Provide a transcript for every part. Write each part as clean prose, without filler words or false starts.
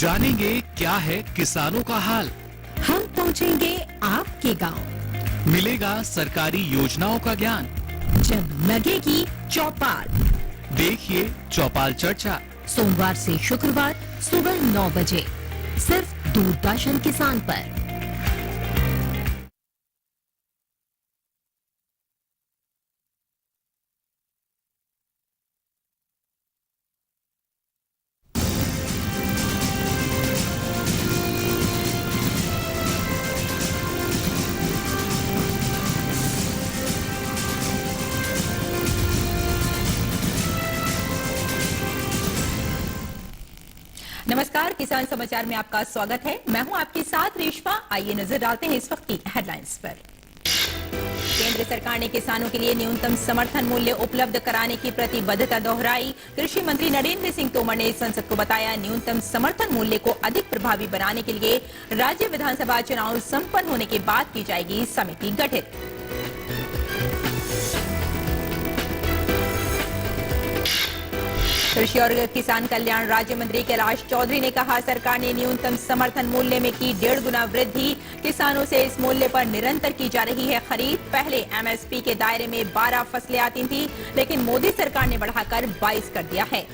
जानेंगे क्या है किसानों का हाल। हम पहुंचेंगे आपके गांव। मिलेगा सरकारी योजनाओं का ज्ञान। जब लगेगी चौपाल, देखिए चौपाल चर्चा सोमवार से शुक्रवार सुबह 9 बजे सिर्फ दूरदर्शन किसान पर। नमस्कार, किसान समाचार में आपका स्वागत है। मैं हूं आपके साथ रेशमा। आइए नजर डालते हैं इस वक्त की हेडलाइंस पर। केंद्र सरकार ने किसानों के लिए न्यूनतम समर्थन मूल्य उपलब्ध कराने की प्रतिबद्धता दोहराई। कृषि मंत्री नरेंद्र सिंह तोमर ने संसद को बताया, न्यूनतम समर्थन मूल्य को अधिक प्रभावी बनाने के लिए राज्य विधानसभा चुनाव संपन्न होने के बाद की जाएगी समिति गठित। कृषि और किसान कल्याण राज्य मंत्री कैलाश चौधरी ने कहा, सरकार ने न्यूनतम समर्थन मूल्य में की 1.5 गुना वृद्धि। किसानों से इस मूल्य पर निरंतर की जा रही है खरीद। पहले एमएसपी के दायरे में 12 फसलें आती थी, लेकिन मोदी सरकार ने बढ़ाकर 22 कर दिया है।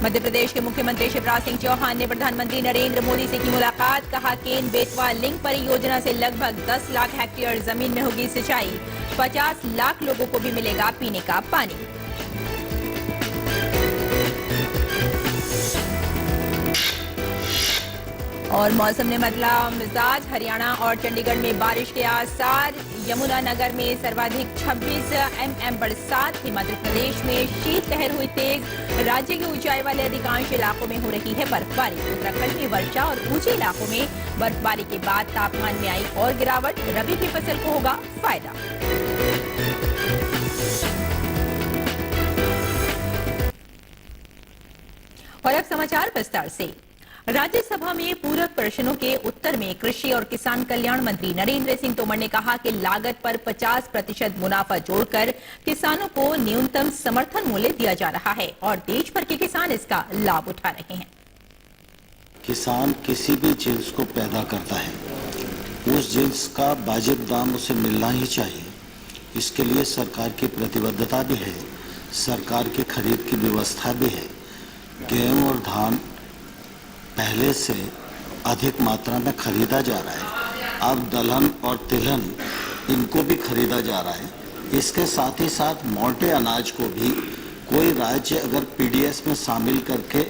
मध्य प्रदेश के मुख्यमंत्री शिवराज सिंह चौहान ने प्रधानमंत्री नरेंद्र मोदी से की मुलाकात। कहा, केन बेतवा लिंक परियोजना से लगभग 10 लाख हेक्टेयर जमीन में होगी सिंचाई। 50 लाख लोगों को भी मिलेगा पीने का पानी। और मौसम ने बदला मिजाज, हरियाणा और चंडीगढ़ में बारिश के आसार। यमुनानगर में सर्वाधिक 26 mm बरसात। हिमाचल प्रदेश में शीतलहर हुई तेज। राज्य के ऊंचाई वाले अधिकांश इलाकों में हो रही है बर्फबारी। उत्तराखंड में वर्षा और ऊंचे इलाकों में बर्फबारी के बाद तापमान में आई और गिरावट। रबी की फसल को होगा फायदा। और अब समाचार विस्तार से। राज्यसभा में पूरक प्रश्नों के उत्तर में कृषि और किसान कल्याण मंत्री नरेंद्र सिंह तोमर ने कहा कि लागत पर 50% मुनाफा जोड़कर किसानों को न्यूनतम समर्थन मूल्य दिया जा रहा है और देश भर के किसान इसका लाभ उठा रहे हैं। किसान किसी भी जिन्स को पैदा करता है, उस जिन्स का वाजिब दाम उसे मिलना ही चाहिए। इसके लिए सरकार की प्रतिबद्धता भी है, सरकार की खरीद की व्यवस्था भी है। गेहूं और धान पहले से अधिक मात्रा में खरीदा जा रहा है। अब दलहन और तिलहन इनको भी खरीदा जा रहा है। इसके साथ ही साथ मोटे अनाज को भी कोई राज्य अगर पीडीएस में शामिल करके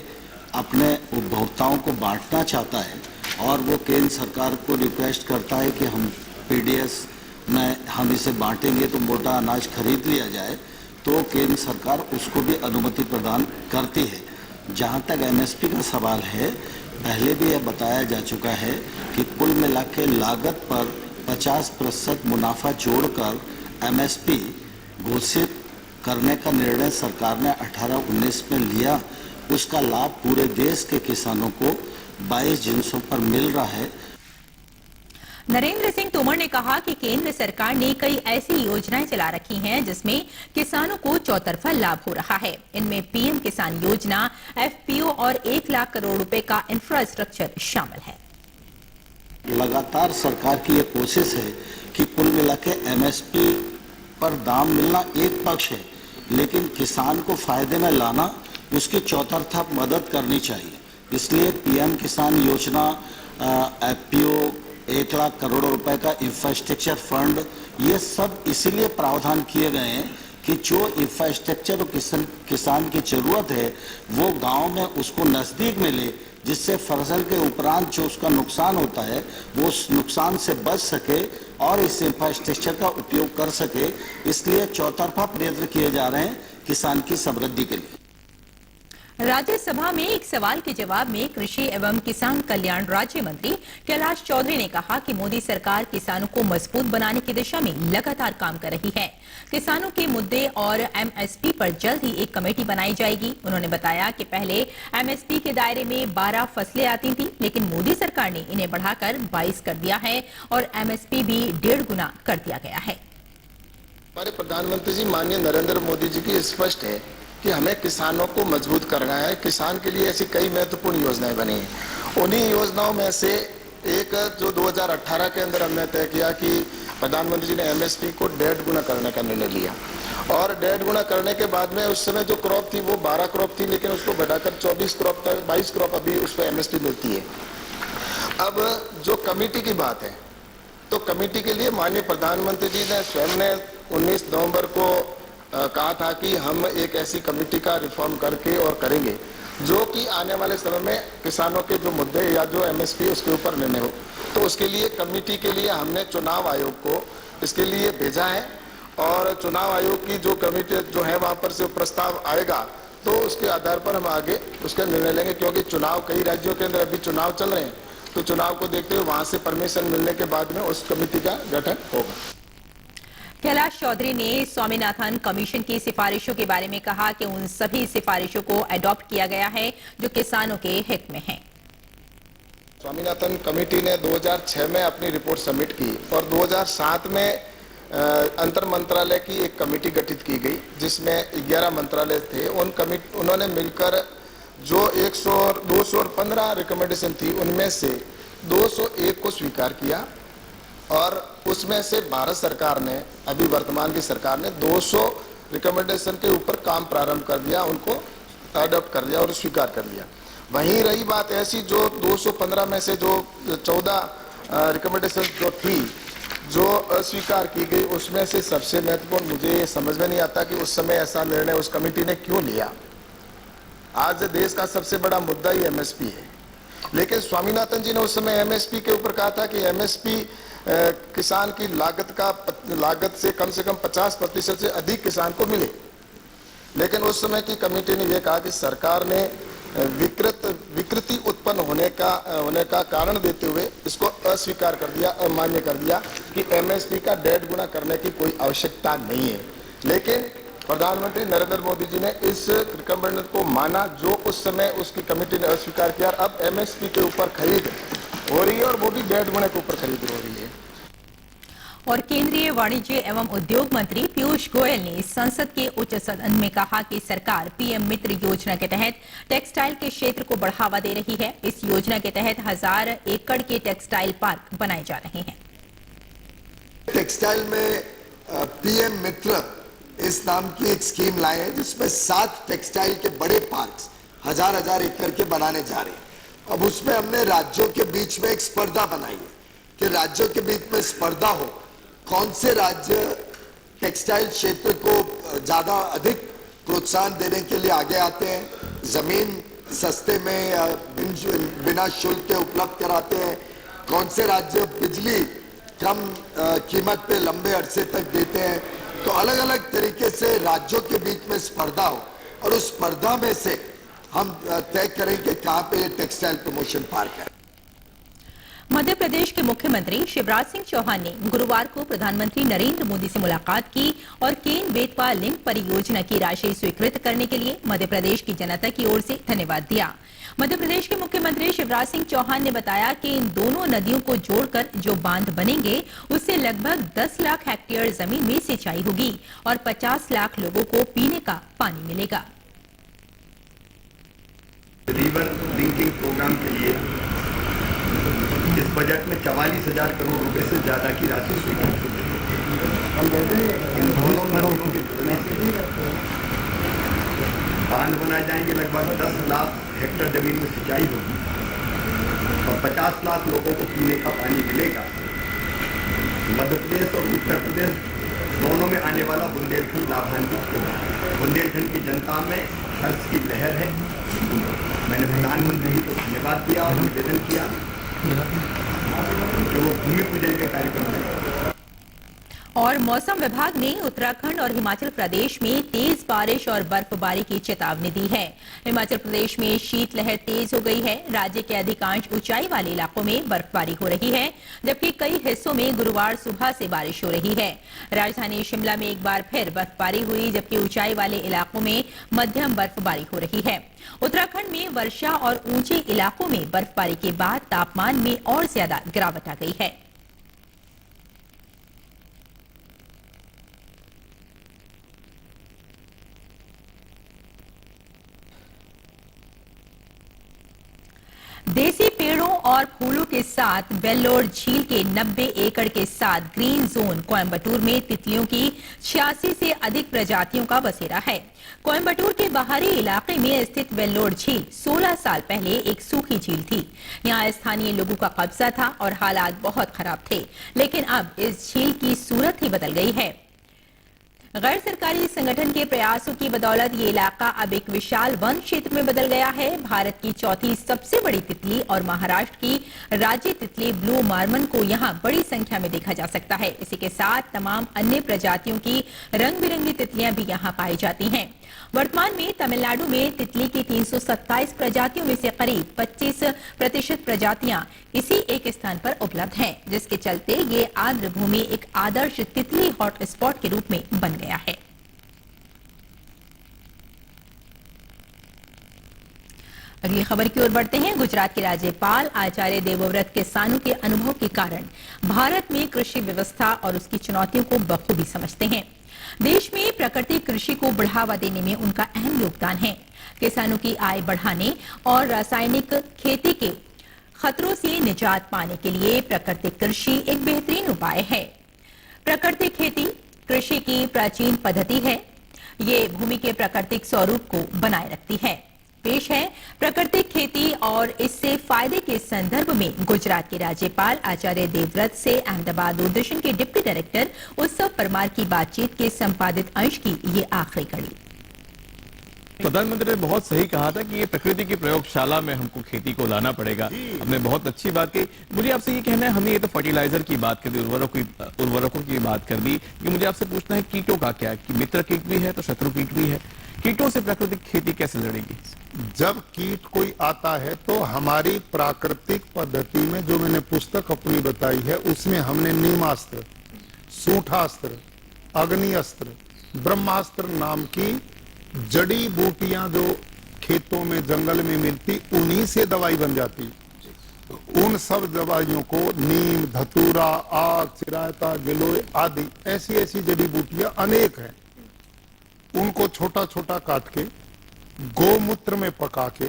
अपने उपभोक्ताओं को बांटना चाहता है और वो केंद्र सरकार को रिक्वेस्ट करता है कि हम पीडीएस में हम इसे बांटेंगे तो मोटा अनाज खरीद लिया जाए, तो केंद्र सरकार उसको भी अनुमति प्रदान करती है। जहाँ तक एमएसपी का सवाल है, पहले भी यह बताया जा चुका है कि कुल मिला के लागत पर 50% मुनाफा जोड़कर एमएसपी घोषित करने का निर्णय सरकार ने 18-19 में लिया। उसका लाभ पूरे देश के किसानों को 22 जिन्सों पर मिल रहा है। नरेंद्र सिंह तोमर ने कहा कि केंद्र सरकार ने कई ऐसी योजनाएं चला रखी हैं जिसमें किसानों को चौतरफा लाभ हो रहा है। इनमें पीएम किसान योजना, एफपीओ और 1 लाख करोड़ रुपए का इंफ्रास्ट्रक्चर शामिल है। लगातार सरकार की यह कोशिश है कि कुल मिला के एमएसपी पर दाम मिलना एक पक्ष है, लेकिन किसान को फायदे में लाना उसकी चौतरफा मदद करनी चाहिए। इसलिए पीएम किसान योजना, एफपीओ, 1 लाख करोड़ रुपए का इंफ्रास्ट्रक्चर फंड, ये सब इसीलिए प्रावधान किए गए हैं कि जो इंफ्रास्ट्रक्चर किसान की जरूरत है वो गांव में उसको नजदीक मिले, जिससे फसल के उपरांत जो उसका नुकसान होता है वो उस नुकसान से बच सके और इस इंफ्रास्ट्रक्चर का उपयोग कर सके। इसलिए चौतरफा प्रयत्न किए जा रहे हैं किसान की समृद्धि के लिए। राज्यसभा में एक सवाल के जवाब में कृषि एवं किसान कल्याण राज्य मंत्री कैलाश चौधरी ने कहा कि मोदी सरकार किसानों को मजबूत बनाने की दिशा में लगातार काम कर रही है। किसानों के मुद्दे और एमएसपी पर जल्द ही एक कमेटी बनाई जाएगी। उन्होंने बताया कि पहले एमएसपी के दायरे में 12 फसलें आती थी, लेकिन मोदी सरकार ने इन्हें बढ़ाकर 22 कर दिया है और एमएसपी भी 1.5 गुना कर दिया गया है। हमारे प्रधानमंत्री जी माननीय नरेंद्र मोदी जी की स्पष्ट है कि हमें किसानों को मजबूत करना है। किसान के लिए ऐसी कई महत्वपूर्ण योजनाएं बनी हैं। उन्हीं योजनाओं में से एक जो 2018 के अंदर हमने तय किया कि प्रधानमंत्री जी ने एमएसपी को 1.5 गुना करने का निर्णय लिया, और 1.5 गुना करने के बाद में उस समय जो क्रॉप थी वो 12 क्रॉप थी, लेकिन उसको बढ़ाकर 24 क्रॉप तक 22 क्रॉप अभी उस पर एमएसपी मिलती है। अब जो कमेटी की बात है, तो कमेटी के लिए माननीय प्रधानमंत्री जी ने स्वयं ने 19 नवंबर को कहा था कि हम एक ऐसी कमेटी का रिफॉर्म करके और करेंगे जो कि आने वाले समय में किसानों के जो मुद्दे या जो एमएसपी उसके ऊपर निर्णय हो। तो उसके लिए कमेटी के लिए हमने चुनाव आयोग को इसके लिए भेजा है, और चुनाव आयोग की जो कमेटी जो है वहां पर से प्रस्ताव आएगा तो उसके आधार पर हम आगे उसका निर्णय लेंगे, क्योंकि चुनाव कई राज्यों के अंदर अभी चुनाव चल रहे हैं। तो चुनाव को देखते हुए वहां से परमिशन मिलने के बाद में उस कमेटी का गठन होगा। कैलाश चौधरी ने स्वामीनाथन कमीशन की सिफारिशों के बारे में कहा कि उन सभी सिफारिशों को अडॉप्ट किया गया है जो किसानों के हित में है। स्वामीनाथन कमेटी ने 2006 में अपनी रिपोर्ट सबमिट की और 2007 में अंतर मंत्रालय की एक कमेटी गठित की गई जिसमें 11 मंत्रालय थे। उन्होंने मिलकर जो 215 रिकमेंडेशन थी उनमें से 201 को स्वीकार किया, और उसमें से भारत सरकार ने, अभी वर्तमान की सरकार ने 200 रिकमेंडेशन के ऊपर काम प्रारंभ कर दिया, उनको अडॉप्ट कर दिया और स्वीकार कर लिया। वहीं रही बात ऐसी जो 215 में से जो 14 रिकमेंडेशन जो थी जो अस्वीकार की गई, उसमें से सबसे महत्वपूर्ण मुझे ये समझ में नहीं आता कि उस समय ऐसा निर्णय उस कमेटी ने क्यों लिया। आज देश का सबसे बड़ा मुद्दा ही एमएसपी है, लेकिन स्वामीनाथन जी ने उस समय एमएसपी के ऊपर कहा था कि एमएसपी किसान की लागत से कम 50% से अधिक किसान को मिले। लेकिन उस समय की कमेटी ने यह कहा कि सरकार ने विकृति उत्पन्न होने का कारण देते हुए इसको अस्वीकार कर दिया, अमान्य कर दिया कि एमएसपी का 1.5 गुना करने की कोई आवश्यकता नहीं है। लेकिन प्रधानमंत्री नरेंद्र मोदी जी ने इस रिकमेंडेशन को माना जो उस समय उसकी कमेटी ने अस्वीकार किया। अब एमएसपी के ऊपर खरीद हो रही है और वो भी 1.5 गुना के ऊपर खरीद हो रही है। और केंद्रीय वाणिज्य एवं उद्योग मंत्री पीयूष गोयल ने संसद के उच्च सदन में कहा कि सरकार पीएम मित्र योजना के तहत टेक्सटाइल के क्षेत्र को बढ़ावा दे रही है। इस योजना के तहत 1000 एकड़ के टेक्सटाइल पार्क बनाए जा रहे हैं। टेक्सटाइल में पीएम मित्र इस नाम की एक स्कीम लाए हैं जिसमें 7 टेक्सटाइल के बड़े पार्क्स 1000 एकड़ के बनाने जा रहे हैं। अब उसमें हमने राज्यों के बीच में एक स्पर्धा बनाई है कि राज्यों के बीच में स्पर्धा हो, कौन से राज्य टेक्सटाइल क्षेत्र को ज्यादा अधिक प्रोत्साहन देने के लिए आगे आते हैं, जमीन सस्ते में या बिना शुल्क के उपलब्ध कराते हैं, कौन से राज्य बिजली कम कीमत पे लंबे अरसे तक देते हैं। तो अलग अलग तरीके से राज्यों के बीच में स्पर्धा हो और उस स्पर्धा में से हम तय करें कि कहां पे ये टेक्सटाइल प्रमोशन पार्क है। मध्य प्रदेश के मुख्यमंत्री शिवराज सिंह चौहान ने गुरुवार को प्रधानमंत्री नरेंद्र मोदी से मुलाकात की और केन बेतवा लिंक परियोजना की राशि स्वीकृत करने के लिए मध्य प्रदेश की जनता की ओर से धन्यवाद दिया। मध्य प्रदेश के मुख्यमंत्री शिवराज सिंह चौहान ने बताया कि इन दोनों नदियों को जोड़कर जो बांध बनेंगे उससे लगभग 10 लाख हेक्टेयर जमीन में सिंचाई होगी और 50 लाख लोगों को पीने का पानी मिलेगा। रिवर लिंकिंग प्रोग्राम के लिए इस बजट में 44,000 करोड़ रुपए से ज्यादा की राशि स्वीकृत की गई। इन दोनों नदियों के जुड़ने से बांध बनाए जाएंगे, लगभग 10 लाख हेक्टेयर जमीन में सिंचाई होगी और 50 लाख लोगों को पीने का पानी मिलेगा। मध्य प्रदेश और उत्तर प्रदेश दोनों में आने वाला बुंदेलखंड लाभान्वित होगा। बुंदेलखंड की जनता में हर्ष की लहर है। मैंने प्रधानमंत्री जी को धन्यवाद दिया और निवेदन किया जो भूमि पूजन के कार्यक्रम में। और मौसम विभाग ने उत्तराखंड और हिमाचल प्रदेश में तेज बारिश और बर्फबारी की चेतावनी दी है। हिमाचल प्रदेश में शीतलहर तेज हो गई है। राज्य के अधिकांश ऊंचाई वाले इलाकों में बर्फबारी हो रही है, जबकि कई हिस्सों में गुरुवार सुबह से बारिश हो रही है। राजधानी शिमला में एक बार फिर बर्फबारी हुई, जबकि ऊंचाई वाले इलाकों में मध्यम बर्फबारी हो रही है। उत्तराखंड में वर्षा और ऊंचे इलाकों में बर्फबारी के बाद तापमान में और ज्यादा गिरावट आ गई है। देसी पेड़ों और फूलों के साथ वेल्लोर झील के 90 एकड़ के साथ ग्रीन जोन कोयम्बटूर में तितलियों की 86 से अधिक प्रजातियों का बसेरा है। कोयम्बटूर के बाहरी इलाके में स्थित वेल्लोर झील 16 साल पहले एक सूखी झील थी। यहाँ स्थानीय लोगों का कब्जा था और हालात बहुत खराब थे, लेकिन अब इस झील की सूरत ही बदल गई है। गैर सरकारी संगठन के प्रयासों की बदौलत ये इलाका अब एक विशाल वन क्षेत्र में बदल गया है। भारत की चौथी सबसे बड़ी तितली और महाराष्ट्र की राज्य तितली ब्लू मार्मन को यहाँ बड़ी संख्या में देखा जा सकता है। इसी के साथ तमाम अन्य प्रजातियों की रंग बिरंगी तितलियां भी यहाँ पाई जाती हैं। वर्तमान में तमिलनाडु में तितली की 327 प्रजातियों में से करीब 25% प्रजातियां इसी एक स्थान पर उपलब्ध हैं, जिसके चलते ये आर्द्र भूमि एक आदर्श तितली हॉटस्पॉट के रूप में बन गया है। अगली खबर की ओर बढ़ते हैं। गुजरात के राज्यपाल आचार्य देवव्रत किसानों के अनुभव के कारण भारत में कृषि व्यवस्था और उसकी चुनौतियों को बखूबी समझते हैं। देश में प्राकृतिक कृषि को बढ़ावा देने में उनका अहम योगदान है। किसानों की आय बढ़ाने और रासायनिक खेती के खतरों से निजात पाने के लिए प्राकृतिक कृषि एक बेहतरीन उपाय है। प्राकृतिक खेती कृषि की प्राचीन पद्धति है। ये भूमि के प्राकृतिक स्वरूप को बनाए रखती है। पेश है प्राकृतिक खेती और इससे फायदे के संदर्भ में गुजरात के राज्यपाल आचार्य देवव्रत से अहमदाबाद दूरदर्शन के डिप्टी डायरेक्टर उत्सव परमार की बातचीत के संपादित अंश की ये आखिरी कड़ी। प्रधानमंत्री ने बहुत सही कहा था कि ये प्रकृति की प्रयोगशाला में हमको खेती को लाना पड़ेगा। हमने बहुत अच्छी बात की। मुझे आपसे ये कहना है, हमने ये तो फर्टिलाइजर की बात कर दी, उर्वरकों की बात कर दी, कि मुझे आपसे पूछना है कीटों का क्या, कि मित्र कीट भी है तो शत्रु कीट भी है। कीटों से प्राकृतिक खेती कैसे लड़ेगी? जब कीट कोई आता है तो हमारी प्राकृतिक पद्धति में जो मैंने पुस्तक अपनी बताई है उसमें हमने नीमास्त्र, सूठास्त्र, अग्निअस्त्र, ब्रह्मास्त्र नाम की जड़ी बूटियां जो खेतों में जंगल में मिलती उन्हीं से दवाई बन जाती। उन सब दवाइयों को नीम, धतूरा, आग, चिरायता, गिलोय आदि ऐसी ऐसी जड़ी बूटियां अनेक हैं। उनको छोटा छोटा काट के गोमूत्र में पका के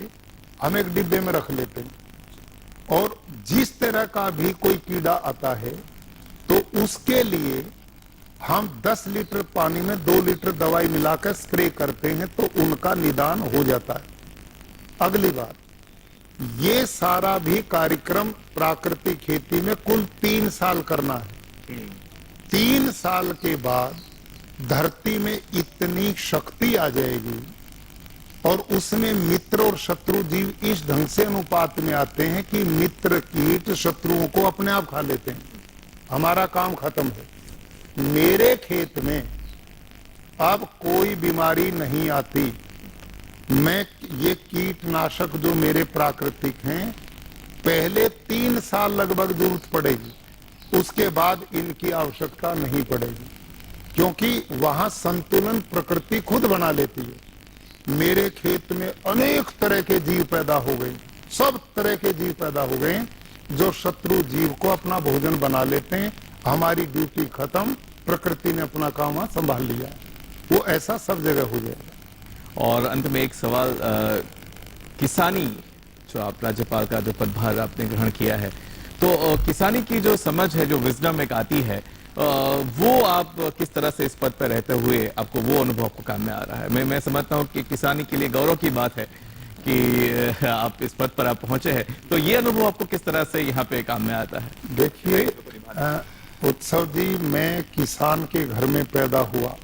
हम एक डिब्बे में रख लेते हैं और जिस तरह का भी कोई कीड़ा आता है तो उसके लिए हम 10 लीटर पानी में 2 लीटर दवाई मिलाकर स्प्रे करते हैं तो उनका निदान हो जाता है। अगली बात, ये सारा भी कार्यक्रम प्राकृतिक खेती में कुल 3 साल करना है। 3 साल के बाद धरती में इतनी शक्ति आ जाएगी और उसमें मित्र और शत्रु जीव इस ढंग से अनुपात में आते हैं कि मित्र कीट शत्रुओं को अपने आप खा लेते हैं। हमारा काम खत्म है। मेरे खेत में अब कोई बीमारी नहीं आती। मैं ये कीटनाशक जो मेरे प्राकृतिक हैं पहले 3 साल लगभग जरूरत पड़ेगी, उसके बाद इनकी आवश्यकता नहीं पड़ेगी, क्योंकि वहां संतुलन प्रकृति खुद बना लेती है। मेरे खेत में अनेक तरह के जीव पैदा हो गए, सब तरह के जीव पैदा हो गए जो शत्रु जीव को अपना भोजन बना लेते हैं। हमारी ड्यूटी खत्म, प्रकृति ने अपना काम संभाल लिया। वो ऐसा सब जगह हो जाएगा। और अंत में एक सवाल, किसानी जो आप राज्यपाल का जो पदभार आपने ग्रहण किया है, तो किसानी की जो समझ है, जो विजडम एक आती है, वो आप किस तरह से इस पद पर रहते हुए आपको वो अनुभव आपको काम में आ रहा है? मैं समझता हूँ कि किसानी के लिए गौरव की बात है कि आप इस पद पर आप पहुंचे हैं, तो ये अनुभव आपको किस तरह से यहाँ पे काम में आता है? देखिए उत्सव जी, मैं किसान के घर में पैदा हुआ।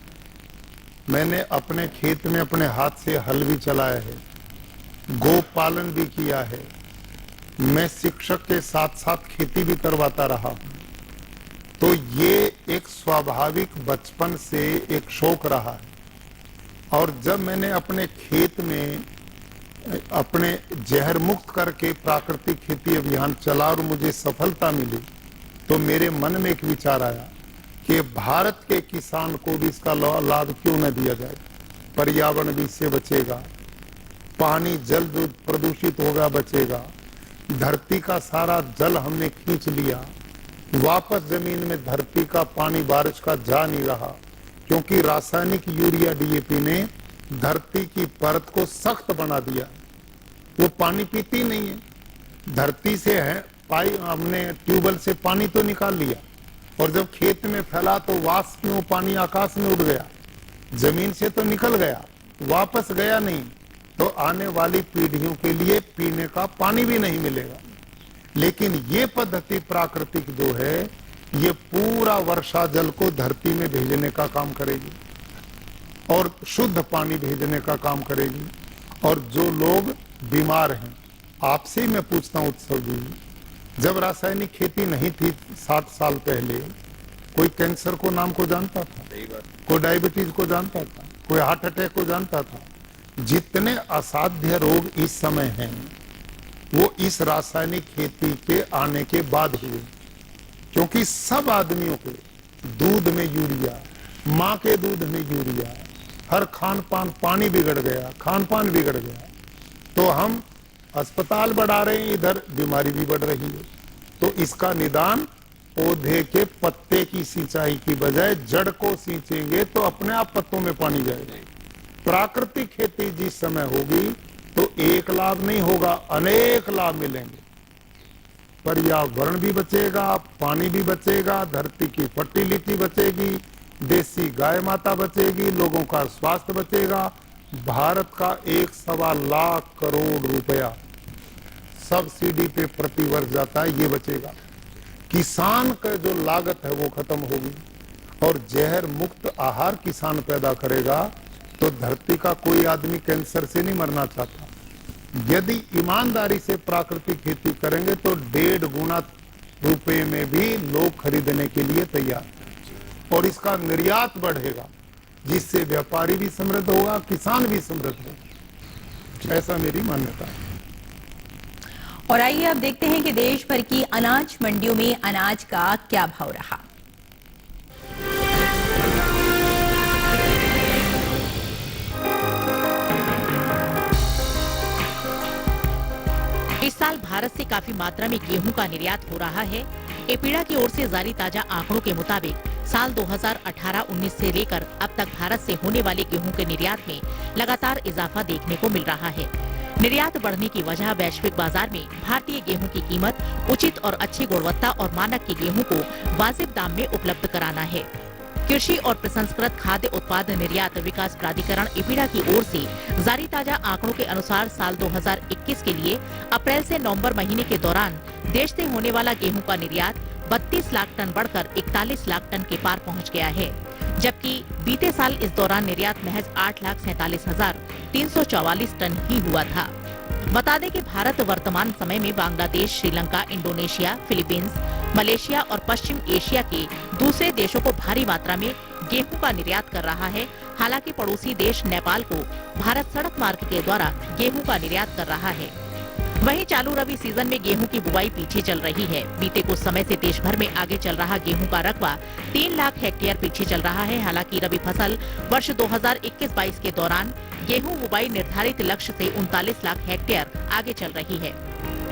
मैंने अपने खेत में अपने हाथ से हल भी चलाया है, गौ पालन भी किया है। मैं शिक्षक के साथ साथ खेती भी करवाता रहा। तो ये एक स्वाभाविक बचपन से एक शौक रहा है। और जब मैंने अपने खेत में अपने जहर मुक्त करके प्राकृतिक खेती अभियान चला और मुझे सफलता मिली, तो मेरे मन में एक विचार आया कि भारत के किसान को भी इसका लाभ क्यों न दिया जाए। पर्यावरण भी इससे बचेगा, पानी जल प्रदूषित होगा बचेगा, धरती का सारा जल हमने खींच लिया, वापस जमीन में धरती का पानी बारिश का जा नहीं रहा, क्योंकि रासायनिक यूरिया डीएपी ने धरती की परत को सख्त बना दिया। वो पानी पीती नहीं है। धरती से है पाइप, हमने ट्यूबवेल से पानी तो निकाल लिया और जब खेत में फैला तो वाष्प क्यों पानी आकाश में उड़ गया, जमीन से तो निकल गया, वापस गया नहीं, तो आने वाली पीढ़ियों के लिए पीने का पानी भी नहीं मिलेगा। लेकिन ये पद्धति प्राकृतिक जो है ये पूरा वर्षा जल को धरती में भेजने का काम करेगी और शुद्ध पानी भेजने का काम करेगी। और जो लोग बीमार हैं, आपसे ही मैं पूछता हूं उत्सव जी, जब रासायनिक खेती नहीं थी 60 साल पहले, कोई कैंसर को नाम को जानता था, कोई डायबिटीज को जानता था, कोई हार्ट अटैक को जानता था? जितने असाध्य रोग इस समय हैं वो इस रासायनिक खेती के आने के बाद हुए, क्योंकि सब आदमियों के दूध में यूरिया, माँ के दूध में यूरिया, हर खान पान, पानी बिगड़ गया, खान पान बिगड़ गया, तो हम अस्पताल बढ़ा रहे हैं, इधर बीमारी भी बढ़ रही है। तो इसका निदान पौधे के पत्ते की सिंचाई की बजाय जड़ को सींचेंगे तो अपने आप पत्तों में पानी जाएगा। प्राकृतिक खेती जिस समय होगी तो एक लाभ नहीं होगा, अनेक लाभ मिलेंगे। पर्यावरण भी बचेगा, पानी भी बचेगा, धरती की फर्टिलिटी बचेगी, देसी गाय माता बचेगी, लोगों का स्वास्थ्य बचेगा। भारत का 1.25 लाख करोड़ रुपया सब्सिडी पे प्रति वर्ष जाता है, ये बचेगा। किसान का जो लागत है वो खत्म होगी और जहर मुक्त आहार किसान पैदा करेगा तो धरती का कोई आदमी कैंसर से नहीं मरना चाहता। यदि ईमानदारी से प्राकृतिक खेती करेंगे तो 1.5 गुना रुपए में भी लोग खरीदने के लिए तैयार हैं और इसका निर्यात बढ़ेगा, जिससे व्यापारी भी समृद्ध होगा, किसान भी समृद्ध होगा। ऐसा मेरी मान्यता है। और आइए अब देखते हैं कि देश भर की अनाज मंडियों में अनाज का क्या भाव रहा। इस साल भारत से काफी मात्रा में गेहूं का निर्यात हो रहा है। एपीडा की ओर से जारी ताजा आंकड़ों के मुताबिक साल 2018-19 से लेकर अब तक भारत से होने वाले गेहूं के निर्यात में लगातार इजाफा देखने को मिल रहा है। निर्यात बढ़ने की वजह वैश्विक बाजार में भारतीय गेहूं की कीमत उचित और अच्छी गुणवत्ता और मानक के गेहूं को वाजिब दाम में उपलब्ध कराना है। कृषि और प्रसंस्कृत खाद्य उत्पाद निर्यात विकास प्राधिकरण एपीडा की ओर से जारी ताजा आंकड़ों के अनुसार साल 2021 के लिए अप्रैल से नवंबर महीने के दौरान देश से होने वाला गेहूं का निर्यात 32 लाख टन बढ़कर 41 लाख टन के पार पहुंच गया है, जबकि बीते साल इस दौरान निर्यात महज 8,47,344 टन ही हुआ था। बता दें कि भारत वर्तमान समय में Bangladesh, Sri Lanka, Indonesia, Philippines, Malaysia और पश्चिम एशिया के दूसरे देशों को भारी मात्रा में गेहूं का निर्यात कर रहा है। हालांकि पड़ोसी देश नेपाल को भारत सड़क मार्ग के द्वारा गेहूं का निर्यात कर रहा है। वहीं चालू रबी सीजन में गेहूं की बुवाई पीछे चल रही है। बीते कुछ समय से देश भर में आगे चल रहा गेहूं का रकबा 3 लाख हेक्टेयर पीछे चल रहा है। हालांकि रबी फसल वर्ष 2021-22 के दौरान गेहूं बुवाई निर्धारित लक्ष्य से 39 लाख हेक्टेयर आगे चल रही है।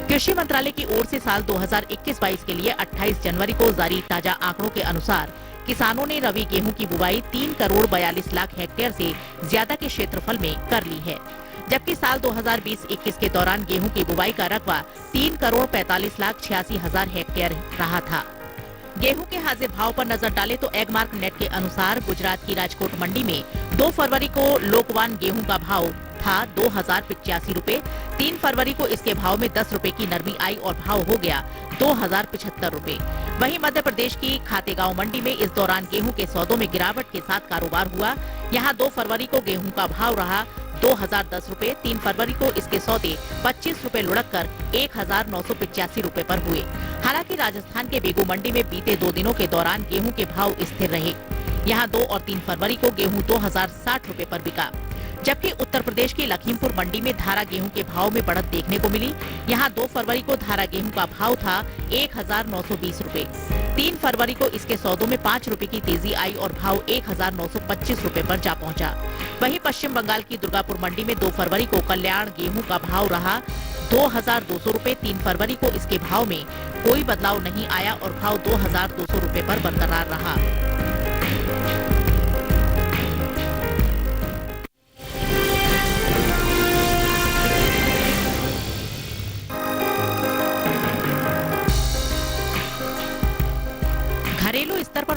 कृषि मंत्रालय की ओर से साल 2021-22 के लिए 28 जनवरी को जारी ताजा आंकड़ों के अनुसार किसानों ने रबी गेहूं की बुवाई 3 करोड़ 42 लाख हेक्टेयर से ज्यादा के क्षेत्रफल में कर ली है, जबकि साल 2020-21 के दौरान गेहूं की बुवाई का रकबा 3 करोड़ 45 लाख 86 हजार हेक्टेयर रहा था। गेहूं के हाजिर भाव पर नजर डालें तो एगमार्क नेट के अनुसार गुजरात की राजकोट मंडी में 2 फरवरी को लोकवान गेहूं का भाव था 2085 रूपए। 3 फरवरी को इसके भाव में 10 रूपए की नरमी आई और भाव हो गया 2075 रूपए। वहीं मध्य प्रदेश की खातेगांव मंडी में इस दौरान गेहूं के सौदों में गिरावट के साथ कारोबार हुआ। यहां 2 फरवरी को गेहूं का भाव रहा 2010 रूपए। 3 फरवरी को इसके सौदे 25 रूपए लुढ़क कर 1985 रूपए पर हुए। हालांकि राजस्थान के बेगू मंडी में बीते 2 दिनों के दौरान गेहूं के भाव स्थिर रहे। यहां 2 और 3 फरवरी को गेहूं 2060 रूपए पर बिका, जबकि उत्तर प्रदेश की लखीमपुर मंडी में धारा गेहूं के भाव में बढ़त देखने को मिली। यहां 2 फरवरी को धारा गेहूं का भाव था 1920 रूपए। 3 फरवरी को इसके सौदों में 5 रूपए की तेजी आई और भाव 1925 रूपए पर जा पहुंचा। वहीं पश्चिम बंगाल की दुर्गापुर मंडी में 2 फरवरी को कल्याण गेहूं का भाव रहा 2200 रूपए। 3 फरवरी को इसके भाव में कोई बदलाव नहीं आया और भाव 2200 रूपए पर बरकरार रहा।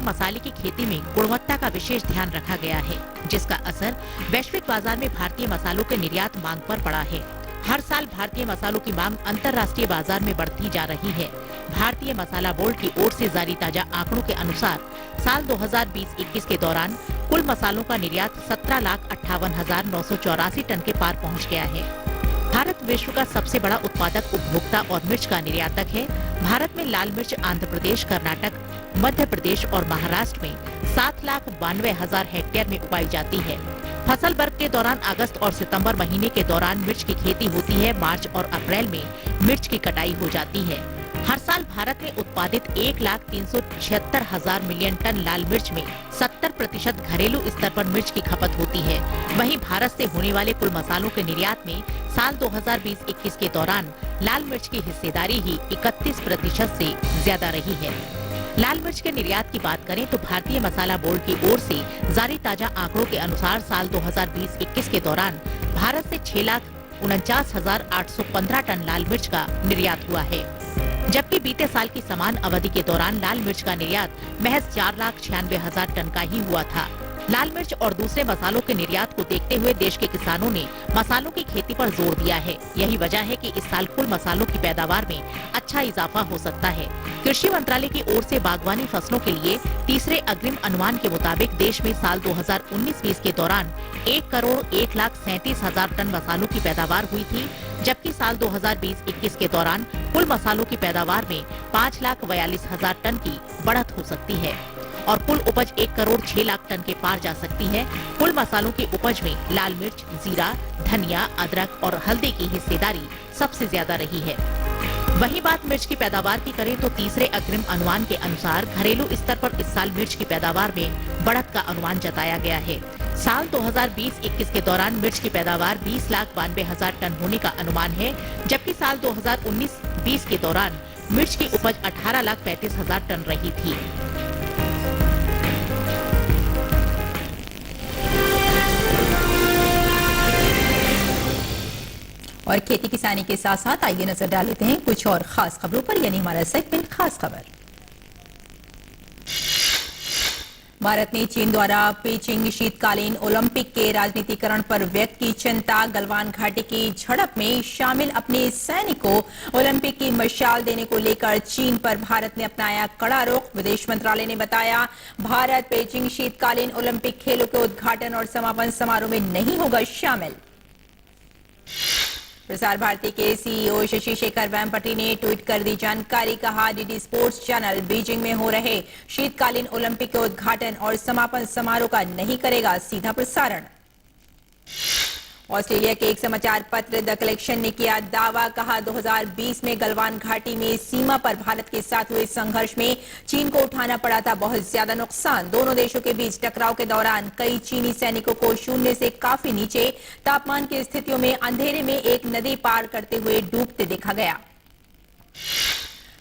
और मसाले की खेती में गुणवत्ता का विशेष ध्यान रखा गया है, जिसका असर वैश्विक बाजार में भारतीय मसालों के निर्यात मांग पर पड़ा है। हर साल भारतीय मसालों की मांग अंतर्राष्ट्रीय बाजार में बढ़ती जा रही है। भारतीय मसाला बोर्ड की ओर से जारी ताजा आंकड़ों के अनुसार साल 2020-21 के दौरान कुल मसालों का निर्यात 17,58,984 टन के पार पहुंच गया है। भारत विश्व का सबसे बड़ा उत्पादक, उपभोक्ता और मिर्च का निर्यातक है। भारत में लाल मिर्च आंध्र प्रदेश, कर्नाटक, मध्य प्रदेश और महाराष्ट्र में 7,92,000 हेक्टेयर में उगाई जाती है। फसल वर्ष के दौरान अगस्त और सितंबर महीने के दौरान मिर्च की खेती होती है। मार्च और अप्रैल में मिर्च की कटाई हो जाती है। हर साल भारत में उत्पादित 1,376,000 मिलियन टन लाल मिर्च में 70% घरेलू स्तर पर मिर्च की खपत होती है। वहीं भारत से होने वाले कुल मसालों के निर्यात में साल 2020-21 के दौरान लाल मिर्च की हिस्सेदारी ही 31% से ज्यादा रही है। लाल मिर्च के निर्यात की बात करें तो भारतीय मसाला बोर्ड की ओर से जारी ताजा आंकड़ों के अनुसार साल 2020-21 के दौरान भारत से 6,49,815 टन लाल मिर्च का निर्यात हुआ है, जबकि बीते साल की समान अवधि के दौरान लाल मिर्च का निर्यात महज 4,96,000 टन का ही हुआ था। लाल मिर्च और दूसरे मसालों के निर्यात को देखते हुए देश के किसानों ने मसालों की खेती पर जोर दिया है। यही वजह है कि इस साल कुल मसालों की पैदावार में अच्छा इजाफा हो सकता है। कृषि मंत्रालय की ओर से बागवानी फसलों के लिए तीसरे अग्रिम अनुमान के मुताबिक देश में साल 2019-20 के दौरान 1,01,37,000 टन मसालों की पैदावार हुई थी, जबकि साल 2020-21 के दौरान कुल मसालों की पैदावार में 5,42,000 टन की बढ़त हो सकती है और कुल उपज 1,06,00,000 टन के पार जा सकती है। कुल मसालों की उपज में लाल मिर्च, जीरा, धनिया, अदरक और हल्दी की हिस्सेदारी सबसे ज्यादा रही है। वहीं बात मिर्च की पैदावार की करें तो तीसरे अग्रिम अनुमान के अनुसार घरेलू स्तर पर इस साल मिर्च की पैदावार में बढ़त का अनुमान जताया गया है। साल 2020-21 के दौरान मिर्च की पैदावार 20,92,000 टन होने का अनुमान है, जबकि साल 2019-20 के दौरान मिर्च की उपज 18,35,000 टन रही थी। और खेती किसानी के साथ साथ आइए नजर डाल लेते हैं कुछ और खास खबरों पर, यानी हमारा सेगमेंट खास खबर। भारत ने चीन द्वारा पेचिंग शीतकालीन ओलंपिक के राजनीतिकरण पर व्यक्त की चिंता। गलवान घाटी की झड़प में शामिल अपने सैनिकों ओलंपिक की मशाल देने को लेकर चीन पर भारत ने अपनाया कड़ा रुख। विदेश मंत्रालय ने बताया, भारत पेचिंग शीतकालीन ओलंपिक खेलों के उद्घाटन और समापन समारोह में नहीं होगा शामिल। प्रसार भारती के सीईओ शशि शेखर वेम्पटी ने ट्वीट कर दी जानकारी। कहा, डीडी स्पोर्ट्स चैनल बीजिंग में हो रहे शीतकालीन ओलंपिक के उद्घाटन और समापन समारोह का नहीं करेगा सीधा प्रसारण। ऑस्ट्रेलिया के एक समाचार पत्र द कलेक्शन ने किया दावा। कहा, 2020 में गलवान घाटी में सीमा पर भारत के साथ हुए संघर्ष में चीन को उठाना पड़ा था बहुत ज्यादा नुकसान। दोनों देशों के बीच टकराव के दौरान कई चीनी सैनिकों को शून्य से काफी नीचे तापमान की स्थितियों में अंधेरे में एक नदी पार करते हुए डूबते देखा गया।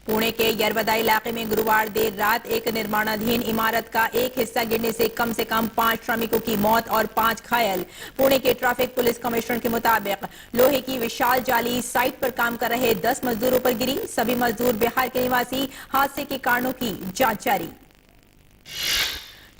पुणे के यरवदा इलाके में गुरुवार देर रात एक निर्माणाधीन इमारत का एक हिस्सा गिरने से कम 5 श्रमिकों की मौत और 5 घायल। पुणे के ट्रैफिक पुलिस कमिश्नर के मुताबिक लोहे की विशाल जाली साइट पर काम कर रहे 10 मजदूरों पर गिरी। सभी मजदूर बिहार के निवासी। हादसे के कारणों की जांच जारी।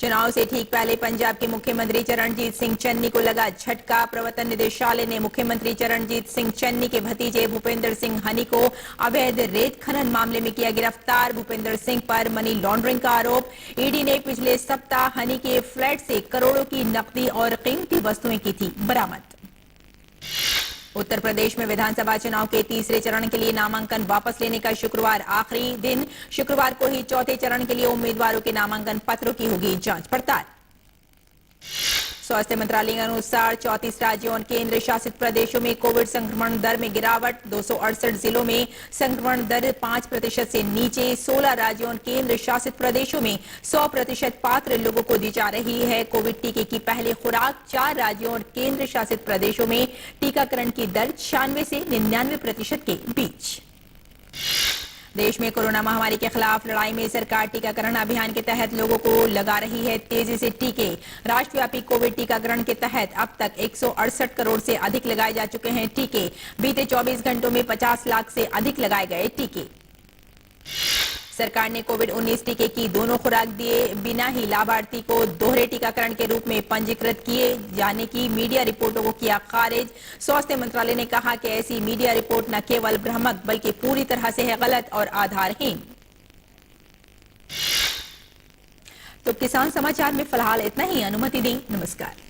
चुनाव से ठीक पहले पंजाब के मुख्यमंत्री चरणजीत सिंह चन्नी को लगा झटका। प्रवर्तन निदेशालय ने मुख्यमंत्री चरणजीत सिंह चन्नी के भतीजे भूपेंद्र सिंह हनी को अवैध रेत खनन मामले में किया गिरफ्तार। भूपेंद्र सिंह पर मनी लॉन्ड्रिंग का आरोप। ईडी ने पिछले सप्ताह हनी के फ्लैट से करोड़ों की नकदी और कीमती वस्तुएं की थी बरामद। उत्तर प्रदेश में विधानसभा चुनाव के तीसरे चरण के लिए नामांकन वापस लेने का शुक्रवार आखिरी दिन। शुक्रवार को ही चौथे चरण के लिए उम्मीदवारों के नामांकन पत्रों की होगी जांच पड़ताल। स्वास्थ्य मंत्रालय के अनुसार 34 राज्यों और केंद्र शासित प्रदेशों में कोविड संक्रमण दर में गिरावट। 268 जिलों में संक्रमण दर 5% से नीचे। 16 राज्यों और केंद्र शासित प्रदेशों में 100% पात्र लोगों को दी जा रही है कोविड टीके की पहली खुराक। 4 राज्यों और केंद्र शासित प्रदेशों में टीकाकरण की दर 96 से 99% के बीच। देश में कोरोना महामारी के खिलाफ लड़ाई में सरकार टीकाकरण अभियान के तहत लोगों को लगा रही है तेजी से टीके। राष्ट्रव्यापी कोविड टीकाकरण के तहत अब तक 168 करोड़ से अधिक लगाए जा चुके हैं टीके। बीते 24 घंटों में 50 लाख से अधिक लगाए गए टीके। सरकार ने कोविड-19 टीके की दोनों खुराक दिए बिना ही लाभार्थी को दोहरे टीकाकरण के रूप में पंजीकृत किए जाने की मीडिया रिपोर्टों को किया खारिज। स्वास्थ्य मंत्रालय ने कहा कि ऐसी मीडिया रिपोर्ट न केवल भ्रामक बल्कि पूरी तरह से है गलत और आधारहीन। तो किसान समाचार में फिलहाल इतना ही। अनुमति दें, नमस्कार।